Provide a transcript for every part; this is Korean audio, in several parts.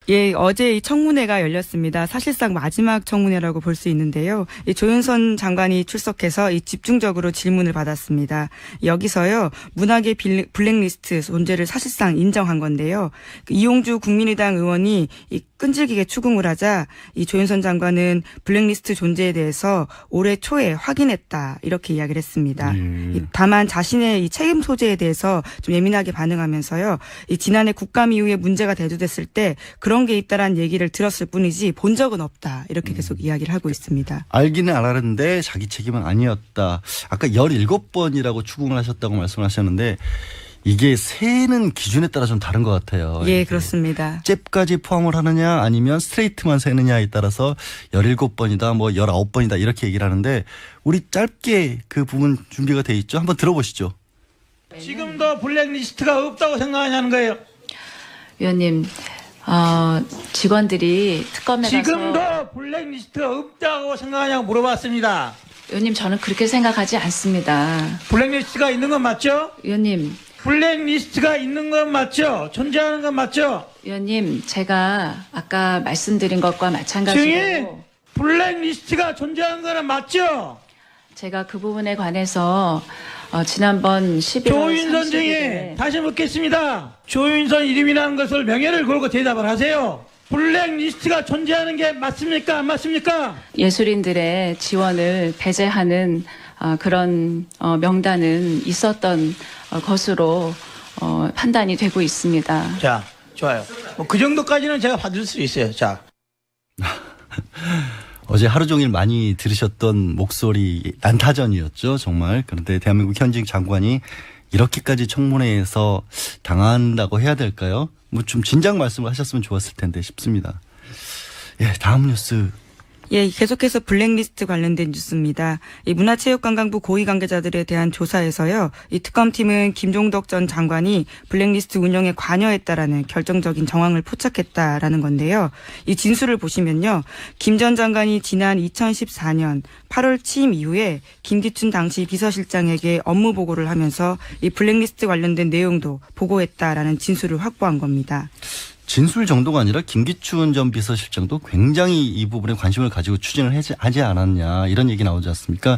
예, 어제 이 청문회가 열렸습니다. 사실상 마지막 청문회라고 볼 수 있는데요. 이 조윤선 장관이 출석해서 이 집중적으로 질문을 받았습니다. 여기서요, 문학의 블랙리스트 존재를 사실상 인정한 건데요. 이용주 국민의당 의원이 이 끈질기게 추궁을 하자 이 조윤선 장관은 블랙리스트 존재에 대해서 올해 초에 확인했다 이렇게 이야기를 했습니다. 다만 자신의 이 책임 소재에 대해서 좀 예민하게 반응하면서요. 이 지난해 국감 이후에 문제가 대두됐을 때 그런 게 있다라는 얘기를 들었을 뿐이지 본 적은 없다 이렇게 계속 이야기를 하고 있습니다. 알기는 알았는데 자기 책임은 아니었다. 아까 17번이라고 추궁을 하셨다고 말씀하셨는데 이게 세는 기준에 따라 좀 다른 것 같아요. 예, 그렇습니다. 잽까지 포함을 하느냐 아니면 스트레이트만 세느냐에 따라서 17번이다 뭐 19번이다 이렇게 얘기를 하는데 우리 짧게 그 부분 준비가 돼 있죠. 한번 들어보시죠. 지금도 블랙리스트가 없다고 생각하냐는 거예요. 위원님, 직원들이 특검에 가서 지금도 블랙리스트가 없다고 생각하냐고 물어봤습니다. 위원님, 저는 그렇게 생각하지 않습니다. 블랙리스트가 있는 건 맞죠? 위원님, 블랙리스트가 있는 건 맞죠? 존재하는 건 맞죠? 위원님, 제가 아까 말씀드린 것과 증인 마찬가지로 블랙리스트가 존재하는 거는 맞죠? 제가 그 부분에 관해서 지난번 11월 조윤선 증인 30일에 다시 묻겠습니다. 조윤선 이름이라는 것을 명예를 걸고 대답을 하세요. 블랙리스트가 존재하는 게 맞습니까? 안 맞습니까? 예술인들의 지원을 배제하는 그런 명단은 있었던 것으로 판단이 되고 있습니다. 자, 좋아요. 뭐 그 정도까지는 제가 받을 수 있어요. 자. 어제 하루 종일 많이 들으셨던 목소리 난타전이었죠. 정말. 그런데 대한민국 현직 장관이 이렇게까지 청문회에서 당한다고 해야 될까요? 뭐 좀 진작 말씀을 하셨으면 좋았을 텐데 싶습니다. 예, 다음 뉴스. 예, 계속해서 블랙리스트 관련된 뉴스입니다. 이 문화체육관광부 고위 관계자들에 대한 조사에서요. 이 특검팀은 김종덕 전 장관이 블랙리스트 운영에 관여했다라는 결정적인 정황을 포착했다라는 건데요. 이 진술을 보시면요. 김 전 장관이 지난 2014년 8월 취임 이후에 김기춘 당시 비서실장에게 업무 보고를 하면서 이 블랙리스트 관련된 내용도 보고했다라는 진술을 확보한 겁니다. 진술 정도가 아니라 김기춘 전 비서실장도 굉장히 이 부분에 관심을 가지고 추진을 하지 않았냐 이런 얘기 나오지 않습니까?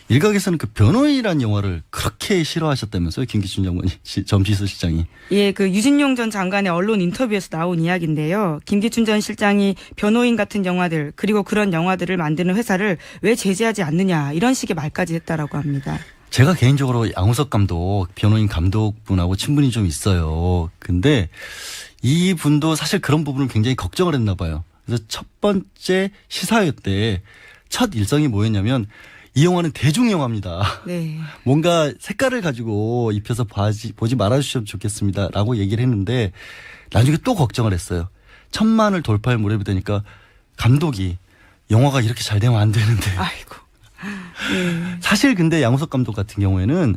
일각에서는 그 변호인이라는 영화를 그렇게 싫어하셨다면서요, 김기춘 전 비서실장이. 예, 그 유진용 전 장관의 언론 인터뷰에서 나온 이야기인데요. 김기춘 전 실장이 변호인 같은 영화들 그리고 그런 영화들을 만드는 회사를 왜 제재하지 않느냐 이런 식의 말까지 했다라고 합니다. 제가 개인적으로 양우석 감독, 변호인 감독분하고 친분이 좀 있어요. 근데 이 분도 사실 그런 부분을 굉장히 걱정을 했나 봐요. 그래서 첫 번째 시사회 때 첫 일성이 뭐였냐면 이 영화는 대중영화입니다. 네. 뭔가 색깔을 가지고 입혀서 보지 말아주시면 좋겠습니다. 라고 얘기를 했는데 나중에 또 걱정을 했어요. 1000만을 돌파할 무렵이 되니까 감독이 영화가 이렇게 잘 되면 안 되는데. 아이고. 네. 사실 근데 양우석 감독 같은 경우에는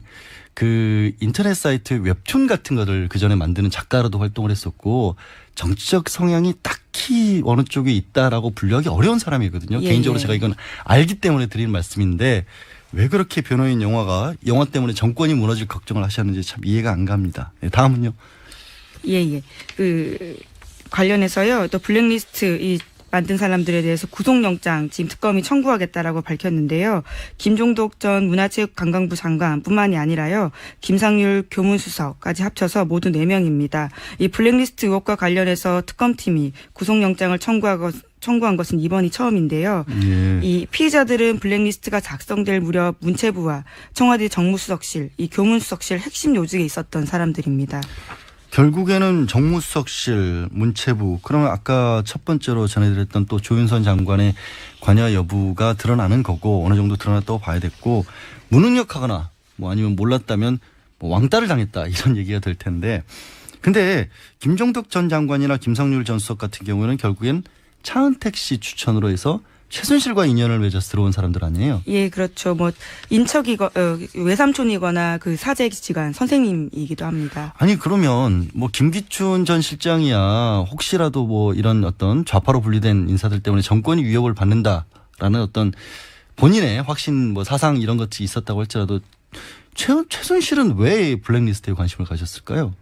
그 인터넷 사이트 웹툰 같은 거를 그 전에 만드는 작가로도 활동을 했었고 정치적 성향이 딱히 어느 쪽에 있다라고 분류하기 어려운 사람이거든요. 예, 개인적으로 예. 제가 이건 알기 때문에 드리는 말씀인데 왜 그렇게 변호인 영화 때문에 정권이 무너질 걱정을 하셨는지 참 이해가 안 갑니다. 네, 다음은요. 예. 그 관련해서요. 또 블랙리스트 이 만든 사람들에 대해서 구속영장 지금 특검이 청구하겠다라고 밝혔는데요. 김종덕 전 문화체육관광부 장관뿐만이 아니라요. 김상률 교문수석까지 합쳐서 모두 4명입니다. 이 블랙리스트 의혹과 관련해서 특검팀이 구속영장을 청구한 것은 이번이 처음인데요. 예. 이 피의자들은 블랙리스트가 작성될 무렵 문체부와 청와대 정무수석실, 이 교문수석실 핵심 요직에 있었던 사람들입니다. 결국에는 정무수석실, 문체부, 그러면 아까 첫 번째로 전해드렸던 또 조윤선 장관의 관여 여부가 드러나는 거고 어느 정도 드러났다고 봐야 됐고 무능력하거나 뭐 아니면 몰랐다면 뭐 왕따를 당했다 이런 얘기가 될 텐데 근데 김종덕 전 장관이나 김상률 전 수석 같은 경우에는 결국엔 차은택 씨 추천으로 해서 최순실과 인연을 맺어서 들어온 사람들 아니에요? 예, 그렇죠. 뭐 외삼촌이거나 그 사제지간 선생님이기도 합니다. 아니 그러면 뭐 김기춘 전 실장이야 혹시라도 뭐 이런 어떤 좌파로 분리된 인사들 때문에 정권이 위협을 받는다라는 어떤 본인의 확신 뭐 사상 이런 것이 있었다고 할지라도 최순실은 왜 블랙리스트에 관심을 가졌을까요?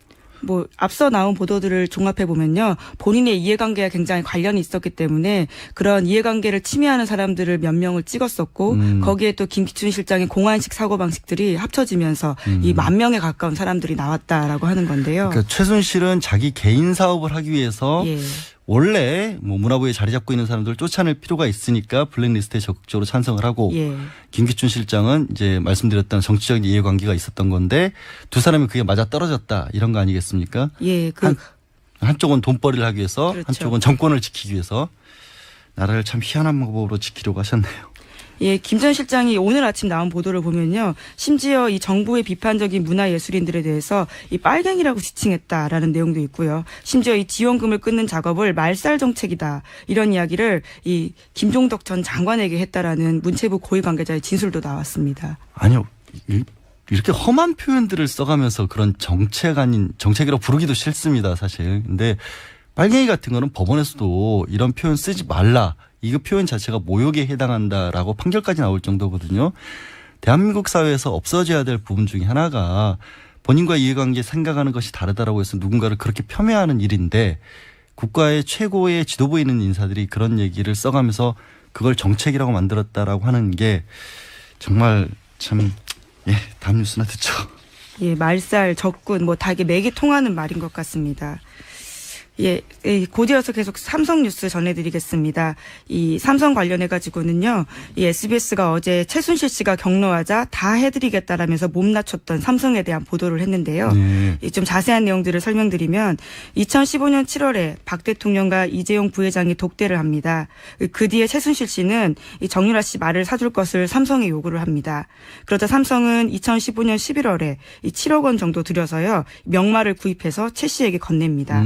뭐 앞서 나온 보도들을 종합해 보면요, 본인의 이해관계와 굉장히 관련이 있었기 때문에 그런 이해관계를 침해하는 사람들을 몇 명을 찍었었고 거기에 또 김기춘 실장의 공안식 사고 방식들이 합쳐지면서 이 10,000명에 가까운 사람들이 나왔다라고 하는 건데요. 그러니까 최순실은 자기 개인 사업을 하기 위해서 예. 원래 뭐 문화부에 자리 잡고 있는 사람들을 쫓아낼 필요가 있으니까 블랙리스트에 적극적으로 찬성을 하고 예. 김기춘 실장은 이제 말씀드렸던 정치적인 이해관계가 있었던 건데 두 사람이 그게 맞아 떨어졌다 이런 거 아니겠습니까? 예. 한쪽은 돈벌이를 하기 위해서 그렇죠. 한쪽은 정권을 지키기 위해서 나라를 참 희한한 방법으로 지키려고 하셨네요. 예, 김 전 실장이 오늘 아침 나온 보도를 보면요, 심지어 이 정부의 비판적인 문화예술인들에 대해서 이 빨갱이라고 지칭했다라는 내용도 있고요. 심지어 이 지원금을 끊는 작업을 말살 정책이다, 이런 이야기를 이 김종덕 전 장관에게 했다라는 문체부 고위 관계자의 진술도 나왔습니다. 아니요. 이렇게 험한 표현들을 써가면서 그런 정책 아닌 정책이라고 부르기도 싫습니다, 사실. 근데 빨갱이 같은 거는 법원에서도 이런 표현 쓰지 말라. 이거 표현 자체가 모욕에 해당한다라고 판결까지 나올 정도거든요. 대한민국 사회에서 없어져야 될 부분 중에 하나가 본인과 이해관계 생각하는 것이 다르다라고 해서 누군가를 그렇게 폄훼하는 일인데 국가의 최고의 지도부에 있는 인사들이 그런 얘기를 써가면서 그걸 정책이라고 만들었다라고 하는 게 정말 참, 예, 다음 뉴스나 듣죠. 예, 말살, 적군, 뭐 다 이게 맥이 통하는 말인 것 같습니다. 예, 곧이어서 계속 삼성 뉴스 전해드리겠습니다. 이 삼성 관련해가지고는요, 이 SBS가 어제 최순실 씨가 경로하자 다 해드리겠다라면서 몸낮췄던 삼성에 대한 보도를 했는데요. 네. 좀 자세한 내용들을 설명드리면 2015년 7월에 박 대통령과 이재용 부회장이 독대를 합니다. 그 뒤에 최순실 씨는 이 정유라 씨 말을 사줄 것을 삼성에 요구를 합니다. 그러자 삼성은 2015년 11월에 이 7억 원 정도 들여서요, 명말을 구입해서 최 씨에게 건넵니다.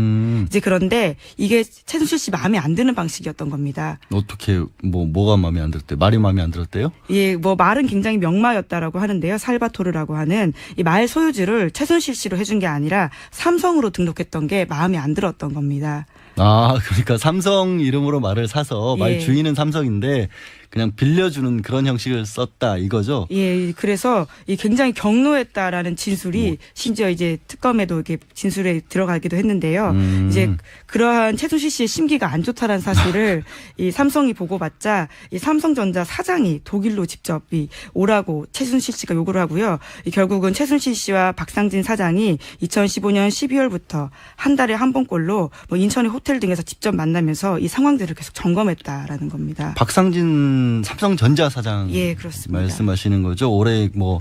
이제 그런데 이게 최순실 씨 마음에 안 드는 방식이었던 겁니다. 어떻게 뭐가 마음에 안 들었대요? 말이 마음에 안 들었대요? 예, 뭐 말은 굉장히 명마였다라고 하는데요. 살바토르라고 하는 이 말 소유주를 최순실 씨로 해준 게 아니라 삼성으로 등록했던 게 마음에 안 들었던 겁니다. 아, 그러니까 삼성 이름으로 말을 사서 말 예. 주인은 삼성인데 그냥 빌려주는 그런 형식을 썼다 이거죠? 예, 그래서 이 굉장히 경로했다라는 진술이 심지어 이제 특검에도 이렇게 진술에 들어가기도 했는데요. 이제 그러한 최순실 씨의 심기가 안 좋다라는 사실을 이 삼성이 보고받자 이 삼성전자 사장이 독일로 직접 오라고 최순실 씨가 요구를 하고요. 결국은 최순실 씨와 박상진 사장이 2015년 12월부터 한 달에 한 번꼴로 뭐 인천의 호텔 등에서 직접 만나면서 이 상황들을 계속 점검했다라는 겁니다. 박상진 삼성전자 사장 예, 그렇습니다. 말씀하시는 거죠. 올해 뭐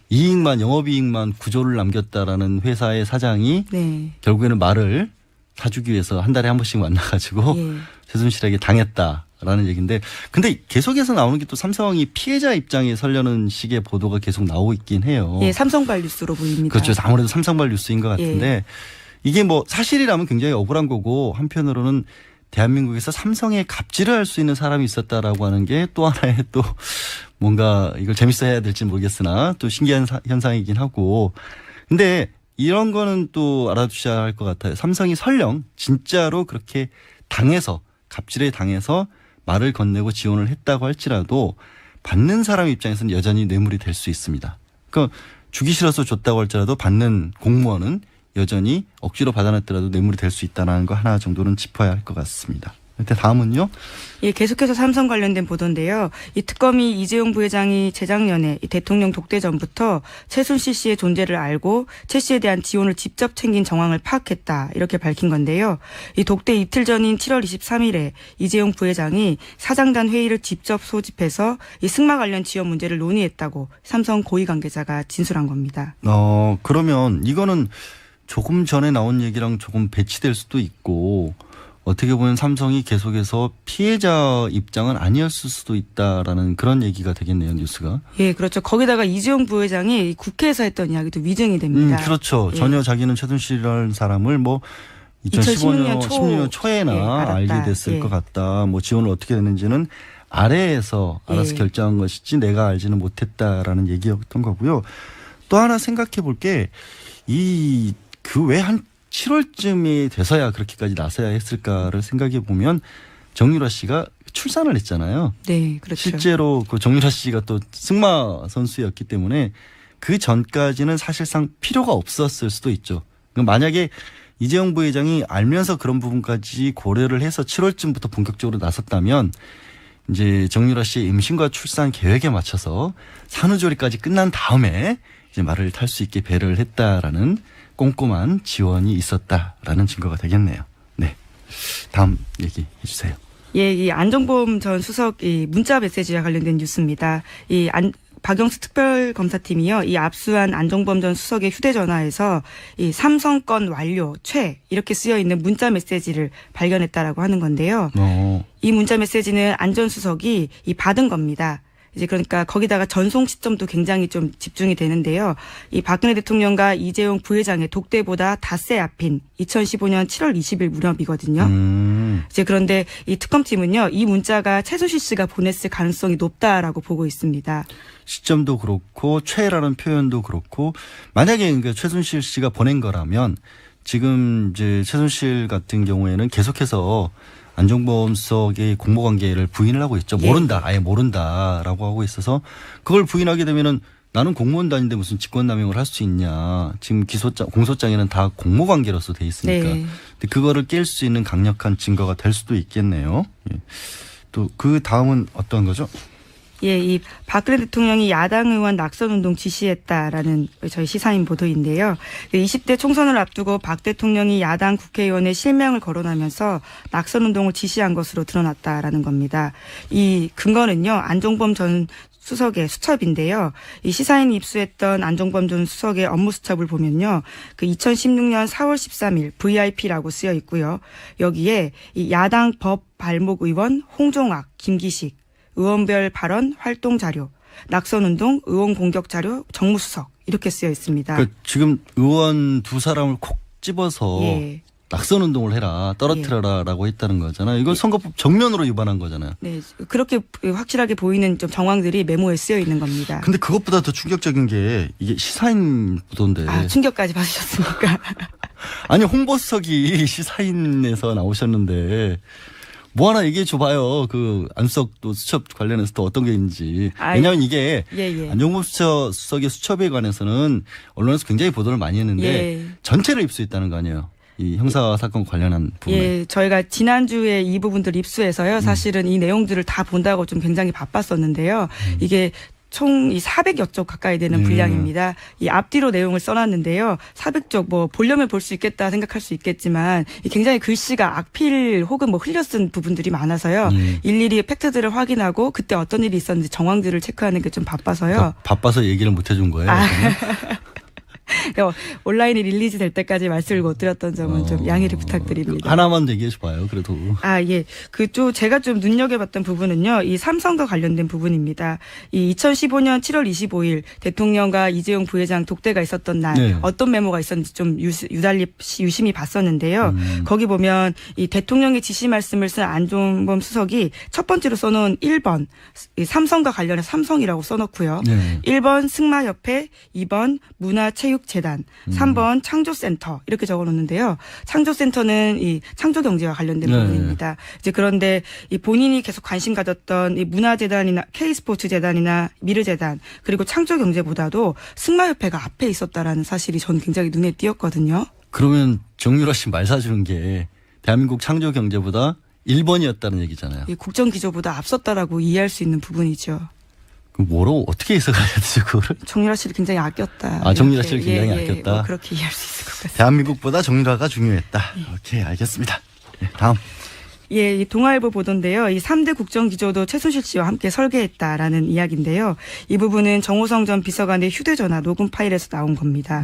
이익만 영업이익만 구조를 남겼다라는 회사의 사장이 네. 결국에는 말을 사주기 위해서 한 달에 한 번씩 만나가지고 예. 최순실에게 당했다라는 얘기인데 근데 계속해서 나오는 게 또 삼성이 피해자 입장에 서려는 식의 보도가 계속 나오고 있긴 해요. 예, 삼성발 뉴스로 보입니다. 그렇죠. 아무래도 삼성발 뉴스인 것 같은데 이게 뭐 사실이라면 굉장히 억울한 거고 한편으로는 대한민국에서 삼성에 갑질을 할 수 있는 사람이 있었다라고 하는 게 또 하나의 또 뭔가 이걸 재밌어 해야 될지 모르겠으나 또 신기한 현상이긴 하고 근데 이런 거는 또 알아두셔야 할 것 같아요. 삼성이 설령 진짜로 그렇게 당해서 갑질에 당해서 말을 건네고 지원을 했다고 할지라도 받는 사람 입장에서는 여전히 뇌물이 될 수 있습니다. 그러니까 주기 싫어서 줬다고 할지라도 받는 공무원은 여전히 억지로 받아냈더라도 뇌물이 될 수 있다는 거 하나 정도는 짚어야 할 것 같습니다. 일단 다음은요. 예, 계속해서 삼성 관련된 보도인데요. 이 특검이 이재용 부회장이 재작년에 이 대통령 독대 전부터 최순실 씨의 존재를 알고 최 씨에 대한 지원을 직접 챙긴 정황을 파악했다. 이렇게 밝힌 건데요. 이 독대 이틀 전인 7월 23일에 이재용 부회장이 사장단 회의를 직접 소집해서 이 승마 관련 지원 문제를 논의했다고 삼성 고위 관계자가 진술한 겁니다. 그러면 이거는 조금 전에 나온 얘기랑 조금 배치될 수도 있고 어떻게 보면 삼성이 계속해서 피해자 입장은 아니었을 수도 있다라는 그런 얘기가 되겠네요, 뉴스가. 예, 그렇죠. 거기다가 이재용 부회장이 국회에서 했던 이야기도 위증이 됩니다. 그렇죠. 예. 전혀 자기는 최순실이라는 사람을 뭐 2015년 16년 초에나 예, 알았다. 알게 됐을 예. 것 같다. 뭐 지원을 어떻게 됐는지는 아래에서 알아서 예. 결정한 것이지 내가 알지는 못했다라는 얘기였던 거고요. 또 하나 생각해 볼 게 그 왜 한 7월쯤이 돼서야 그렇게까지 나서야 했을까를 생각해 보면 정유라 씨가 출산을 했잖아요. 네, 그렇죠. 실제로 그 정유라 씨가 또 승마 선수였기 때문에 그 전까지는 사실상 필요가 없었을 수도 있죠. 만약에 이재용 부회장이 알면서 그런 부분까지 고려를 해서 7월쯤부터 본격적으로 나섰다면 이제 정유라 씨의 임신과 출산 계획에 맞춰서 산후조리까지 끝난 다음에 이제 말을 탈 수 있게 배려를 했다라는 꼼꼼한 지원이 있었다라는 증거가 되겠네요. 네. 다음 얘기해 주세요. 예, 이 안종범 전 수석 이 문자 메시지와 관련된 뉴스입니다. 박영수 특별검사팀이요, 이 압수한 안종범 전 수석의 휴대전화에서 이 삼성 건 완료, 최 이렇게 쓰여 있는 문자 메시지를 발견했다라고 하는 건데요. 이 문자 메시지는 안 전 수석이 받은 겁니다. 이제 그러니까 거기다가 전송 시점도 굉장히 좀 집중이 되는데요. 이 박근혜 대통령과 이재용 부회장의 독대보다 닷새 앞인 2015년 7월 20일 무렵이거든요. 이제 그런데 이 특검팀은요, 이 문자가 최순실 씨가 보냈을 가능성이 높다라고 보고 있습니다. 시점도 그렇고 최라는 표현도 그렇고 만약에 그러니까 최순실 씨가 보낸 거라면 지금 이제 최순실 같은 경우에는 계속해서 안종범 수석의 공모관계를 부인을 하고 있죠. 모른다. 아예 모른다라고 하고 있어서 그걸 부인하게 되면은 나는 공무원도 아닌데 무슨 직권남용을 할 수 있냐. 지금 공소장에는 다 공모관계로서 돼 있으니까. 네. 근데 그거를 깰 수 있는 강력한 증거가 될 수도 있겠네요. 예. 또 그 다음은 어떤 거죠? 예, 이 박근혜 대통령이 야당 의원 낙선운동 지시했다라는 저희 시사인 보도인데요. 20대 총선을 앞두고 박 대통령이 야당 국회의원의 실명을 거론하면서 낙선운동을 지시한 것으로 드러났다라는 겁니다. 이 근거는요, 안종범 전 수석의 수첩인데요. 이 시사인이 입수했던 안종범 전 수석의 업무 수첩을 보면요, 그 2016년 4월 13일 VIP라고 쓰여 있고요. 여기에 이 야당 법 발목 의원 홍종학, 김기식, 의원별 발언 활동 자료, 낙선운동 의원 공격 자료 정무수석 이렇게 쓰여 있습니다. 그러니까 지금 의원 두 사람을 콕 집어서 예. 낙선운동을 해라, 떨어뜨려라라고 했다는 거잖아요. 이건 선거법 정면으로 위반한 거잖아요. 네, 그렇게 확실하게 보이는 좀 정황들이 메모에 쓰여 있는 겁니다. 근데 그것보다 더 충격적인 게 이게 시사인 보도인데. 아, 충격까지 받으셨습니까? 아니 홍보수석이 시사인에서 나오셨는데 뭐 하나 얘기해 줘봐요. 그 안수석 또 수첩 관련해서 또 어떤 게 있는지. 왜냐하면 이게 예. 안종범 수석의 수첩에 관해서는 언론에서 굉장히 보도를 많이 했는데 예. 전체를 입수했다는 거 아니에요. 이 형사 사건 관련한 부분. 예, 저희가 지난주에 이 부분들 입수해서요. 사실은 이 내용들을 다 본다고 좀 굉장히 바빴었는데요. 이게 총 이 400여 쪽 가까이 되는 분량입니다. 이 앞뒤로 내용을 써놨는데요. 400쪽 뭐 보려면 볼 수 있겠다 생각할 수 있겠지만 굉장히 글씨가 악필 혹은 뭐 흘려 쓴 부분들이 많아서요. 일일이 팩트들을 확인하고 그때 어떤 일이 있었는지 정황들을 체크하는 게 좀 바빠서요. 그러니까 바빠서 얘기를 못 해준 거예요. 온라인이 릴리즈 될 때까지 말씀을 못 드렸던 점은 좀 양해를 부탁드립니다. 하나만 얘기해 줘봐요. 그래도. 아, 예. 제가 좀 눈여겨봤던 부분은요, 이 삼성과 관련된 부분입니다. 이 2015년 7월 25일 대통령과 이재용 부회장 독대가 있었던 날, 네. 어떤 메모가 있었는지 좀 유심히 봤었는데요. 거기 보면 이 대통령의 지시 말씀을 쓴 안종범 수석이 첫 번째로 써놓은 1번, 이 삼성과 관련해서 삼성이라고 써놓고요. 네. 1번 승마협회, 2번 문화체육재단, 3번 창조센터 이렇게 적어놓는데요. 창조센터는 이 창조경제와 관련된 네. 부분입니다. 이제 그런데 이 본인이 계속 관심 가졌던 이 문화재단이나 K스포츠재단이나 미르재단 그리고 창조경제보다도 승마협회가 앞에 있었다라는 사실이 저는 굉장히 눈에 띄었거든요. 그러면 정유라 씨 말 사주는 게 대한민국 창조경제보다 1번이었다는 얘기잖아요. 이 국정기조보다 앞섰다라고 이해할 수 있는 부분이죠. 그럼 뭐로 어떻게 해석해야 되죠 그거를? 정유라 씨를 굉장히 아꼈다. 아, 정유라 이렇게. 씨를 굉장히 아꼈다. 뭐 그렇게 이해할 수 있을 것 같습니다. 대한민국보다 정유라가 중요했다. 오케이, 알겠습니다. 네, 다음. 예, 이 동아일보 보도인데요. 이 3대 국정기조도 최순실 씨와 함께 설계했다라는 이야기인데요. 이 부분은 정호성 전 비서관의 휴대전화 녹음 파일에서 나온 겁니다.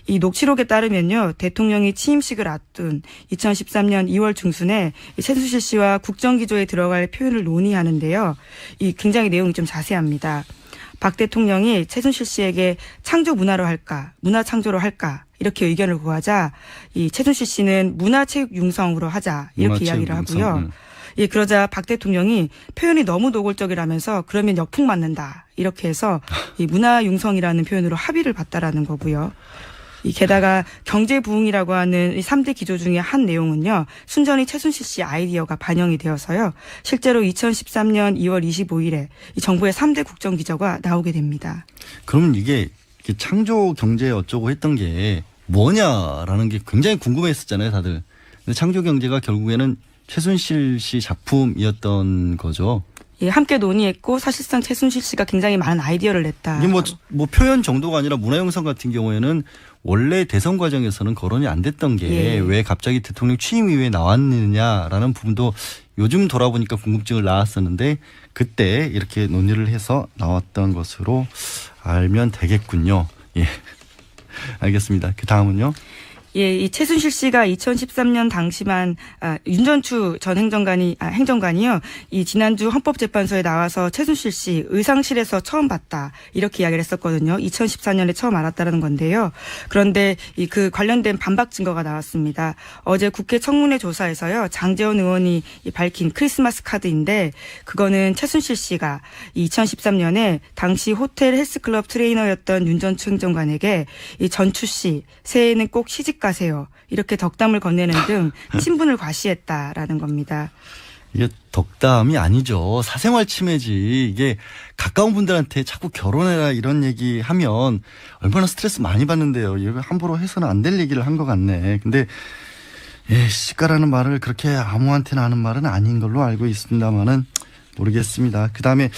이 녹취록에 따르면요. 대통령이 취임식을 앞둔 2013년 2월 중순에 최순실 씨와 국정기조에 들어갈 표현을 논의하는데요. 이 굉장히 내용이 좀 자세합니다. 박 대통령이 최순실 씨에게 창조 문화로 할까, 문화 창조로 할까 이렇게 의견을 구하자 이 최순실 씨는 문화체육 융성으로 하자 이렇게 이야기를 하고요. 예, 그러자 박 대통령이 표현이 너무 노골적이라면서 그러면 역풍 맞는다 이렇게 해서 이 문화융성이라는 표현으로 합의를 봤다라는 거고요. 이 게다가 경제 부흥이라고 하는 이 3대 기조 중에 한 내용은요. 순전히 최순실 씨 아이디어가 반영이 되어서요. 실제로 2013년 2월 25일에 이 정부의 3대 국정기조가 나오게 됩니다. 그러면 이게 창조 경제 어쩌고 했던 게 뭐냐라는 게 굉장히 궁금했었잖아요, 다들. 근데 창조경제가 결국에는 최순실 씨 작품이었던 거죠. 예, 함께 논의했고 사실상 최순실 씨가 굉장히 많은 아이디어를 냈다. 이게 뭐 표현 정도가 아니라 문화영상 같은 경우에는 원래 대선 과정에서는 거론이 안 됐던 게 왜 예. 갑자기 대통령 취임 이후에 나왔느냐라는 부분도 요즘 돌아보니까 궁금증을 낳았었는데 그때 이렇게 논의를 해서 나왔던 것으로 알면 되겠군요. 예. 알겠습니다. 그 다음은요. 예, 이 최순실 씨가 2013년 당시만 윤전추 전 행정관이요. 이 지난주 헌법재판소에 나와서 최순실 씨 의상실에서 처음 봤다 이렇게 이야기를 했었거든요. 2014년에 처음 알았다는 건데요. 그런데 그 관련된 반박 증거가 나왔습니다. 어제 국회 청문회 조사에서요. 장제원 의원이 밝힌 크리스마스 카드인데 그거는 최순실 씨가 2013년에 당시 호텔 헬스클럽 트레이너였던 윤전추 행정관에게 이 전추 씨 새해에는 꼭 시집 가세요. 이렇게 덕담을 건네는 등 친분을 과시했다라는 겁니다. 이게 덕담이 아니죠. 사생활 침해지. 이게 가까운 분들한테 자꾸 결혼해라 이런 얘기 하면 얼마나 스트레스 많이 받는데요. 이거 함부로 해서는 안 될 얘기를 한 것 같네. 근데 시가라는 말을 그렇게 아무한테나 하는 말은 아닌 걸로 알고 있습니다만은 모르겠습니다. 그다음에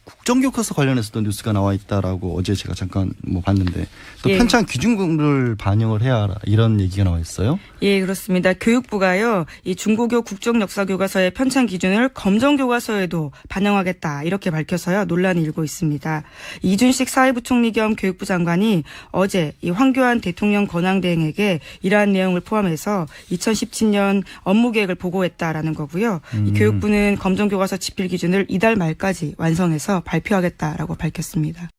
국정교과서 관련해서도 뉴스가 나와 있다라고 어제 제가 잠깐 봤는데 또 예. 편찬 기준을 반영을 해야 하라 이런 얘기가 나와 있어요. 예, 그렇습니다. 교육부가요, 이 중고교 국정역사교과서의 편찬 기준을 검정교과서에도 반영하겠다 이렇게 밝혀서요 논란이 일고 있습니다. 이준식 사회부총리 겸 교육부 장관이 어제 이 황교안 대통령 권한대행에게 이러한 내용을 포함해서 2017년 업무 계획을 보고했다라는 거고요. 이 교육부는 검정교과서 집필 기준을 이달 말까지 완성해서 발표하겠다라고 밝혔습니다.